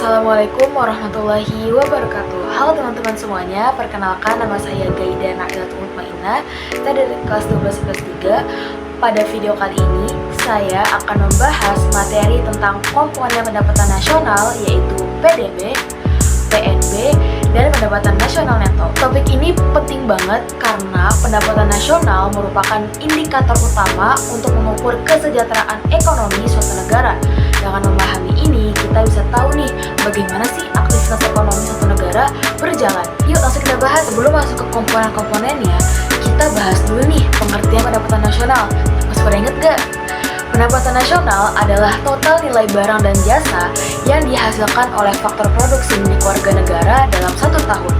Assalamualaikum warahmatullahi wabarakatuh. Halo teman-teman semuanya, perkenalkan nama saya Gaida Nailatul Mutmainah. Saya dari kelas 12 IPS 3. Pada video kali ini, saya akan membahas materi tentang komponen pendapatan nasional, yaitu PDB, PNB, dan pendapatan nasional neto. Topik ini penting banget karena pendapatan nasional merupakan indikator utama untuk mengukur kesejahteraan ekonomi suatu negara. Dengan memahami ini, kita bisa tahu nih bagaimana sih aktivitas ekonomi suatu negara berjalan. Yuk langsung kita bahas. Sebelum masuk ke komponen-komponennya, kita bahas dulu nih pengertian pendapatan nasional. Masih pada inget gak? Pendapatan nasional adalah total nilai barang dan jasa yang dihasilkan oleh faktor produksi milik warga negara dalam satu tahun.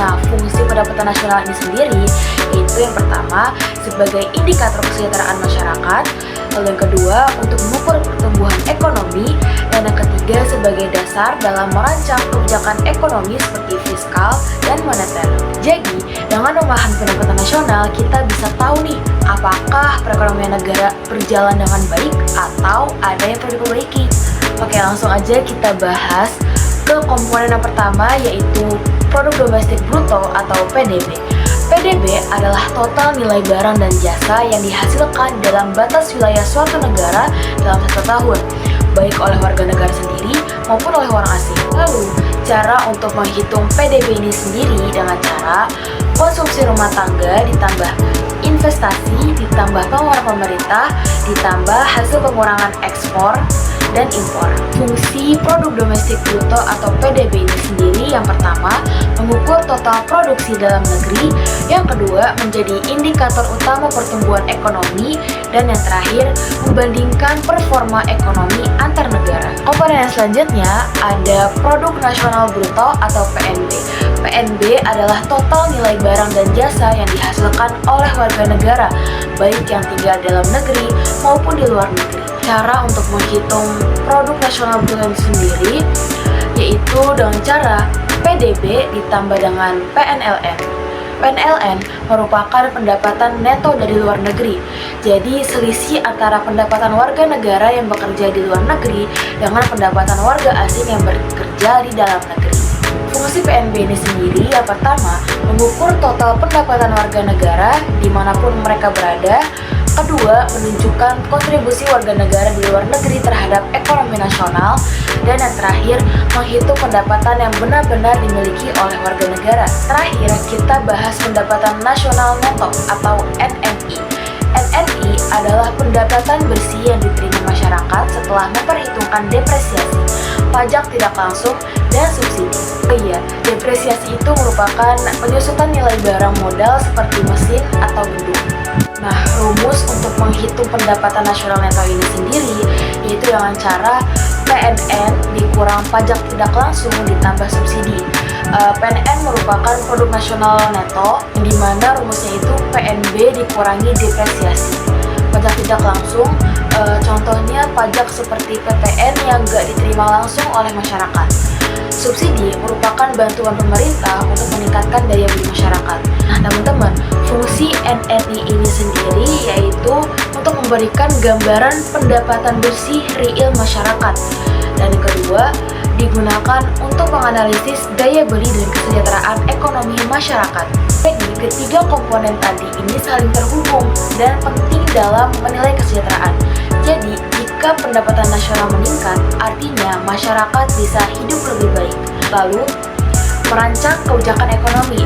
Nah, fungsi pendapatan nasional ini sendiri yaitu yang pertama sebagai indikator kesejahteraan masyarakat, lalu yang kedua untuk mengukur pertumbuhan ekonomi, dan yang ketiga sebagai dasar dalam merancang kebijakan ekonomi seperti fiskal dan moneter. Jadi, dengan memahami pendapatan nasional, kita bisa tahu nih apakah perekonomian negara berjalan dengan baik atau ada yang perlu diperbaiki. Oke, langsung aja kita bahas ke komponen yang pertama, yaitu produk domestik bruto atau PDB. PDB adalah total nilai barang dan jasa yang dihasilkan dalam batas wilayah suatu negara dalam satu tahun, baik oleh warga negara sendiri maupun oleh orang asing. Lalu, cara untuk menghitung PDB ini sendiri dengan cara konsumsi rumah tangga ditambah investasi ditambah pengeluaran pemerintah ditambah hasil pengurangan ekspor dan impor. Fungsi produk domestik bruto atau PDB ini sendiri yang pertama mengukur total produksi dalam negeri, yang kedua menjadi indikator utama pertumbuhan ekonomi, dan yang terakhir membandingkan performa ekonomi antar negara. Komponen yang selanjutnya ada produk nasional bruto atau PNB. PNB adalah total nilai barang dan jasa yang dihasilkan oleh warga negara, baik yang tinggal dalam negeri maupun di luar negeri. Cara untuk menghitung produk nasional bruto sendiri yaitu dengan cara PDB ditambah dengan PNLN. PNLN merupakan pendapatan neto dari luar negeri. Jadi selisih antara pendapatan warga negara yang bekerja di luar negeri dengan pendapatan warga asing yang bekerja di dalam negeri. Fungsi PNB ini sendiri yang pertama mengukur total pendapatan warga negara dimanapun mereka berada. Kedua, menunjukkan kontribusi warga negara di luar negeri terhadap ekonomi nasional. Dan yang terakhir, menghitung pendapatan yang benar-benar dimiliki oleh warga negara. Terakhir, kita bahas pendapatan nasional neto atau NNI. NNI adalah pendapatan bersih yang diterima masyarakat setelah memperhitungkan depresiasi, pajak tidak langsung, dan subsidi. Oh iya, depresiasi itu merupakan penyusutan nilai barang modal seperti mesin atau gedung. Nah, rumus untuk menghitung pendapatan nasional neto ini sendiri yaitu dengan cara PNN dikurang pajak tidak langsung ditambah subsidi. PNN merupakan produk nasional neto, di mana rumusnya itu PNB dikurangi depresiasi. Pajak tidak langsung, contohnya pajak seperti PPN yang nggak diterima langsung oleh masyarakat. Subsidi merupakan bantuan pemerintah untuk meningkatkan daya beli masyarakat. Nah teman-teman, fungsi NNI ini sendiri yaitu untuk memberikan gambaran pendapatan bersih real masyarakat. Dan yang kedua, digunakan untuk menganalisis daya beli dan kesejahteraan ekonomi masyarakat. Jadi ketiga komponen tadi ini saling terhubung dan penting dalam menilai kesejahteraan. Jadi jika pendapatan nasional meningkat, artinya masyarakat bisa hidup lebih baik. Lalu, merancang kebijakan ekonomi.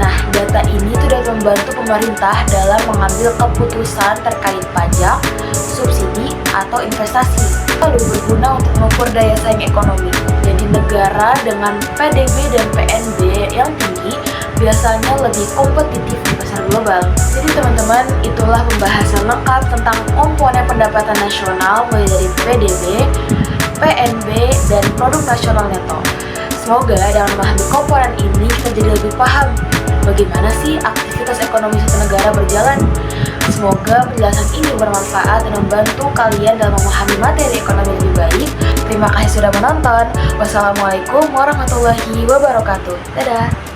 Nah, data ini sudah membantu pemerintah dalam mengambil keputusan terkait pajak, subsidi, atau investasi. Lalu berguna untuk mengukur daya saing ekonomi. Jadi negara dengan PDB dan PNB yang tinggi biasanya lebih kompetitif di pasar global. Jadi teman-teman, itulah pembahasan lengkap tentang komponen pendapatan nasional mulai dari PDB, PNB, dan produk nasional neto. Semoga dengan memahami komponen ini kita jadi lebih paham bagaimana sih aktivitas ekonomi suatu negara berjalan. Semoga penjelasan ini bermanfaat dan membantu kalian dalam memahami materi ekonomi lebih baik. Terima kasih sudah menonton. Wassalamualaikum warahmatullahi wabarakatuh. Dadah.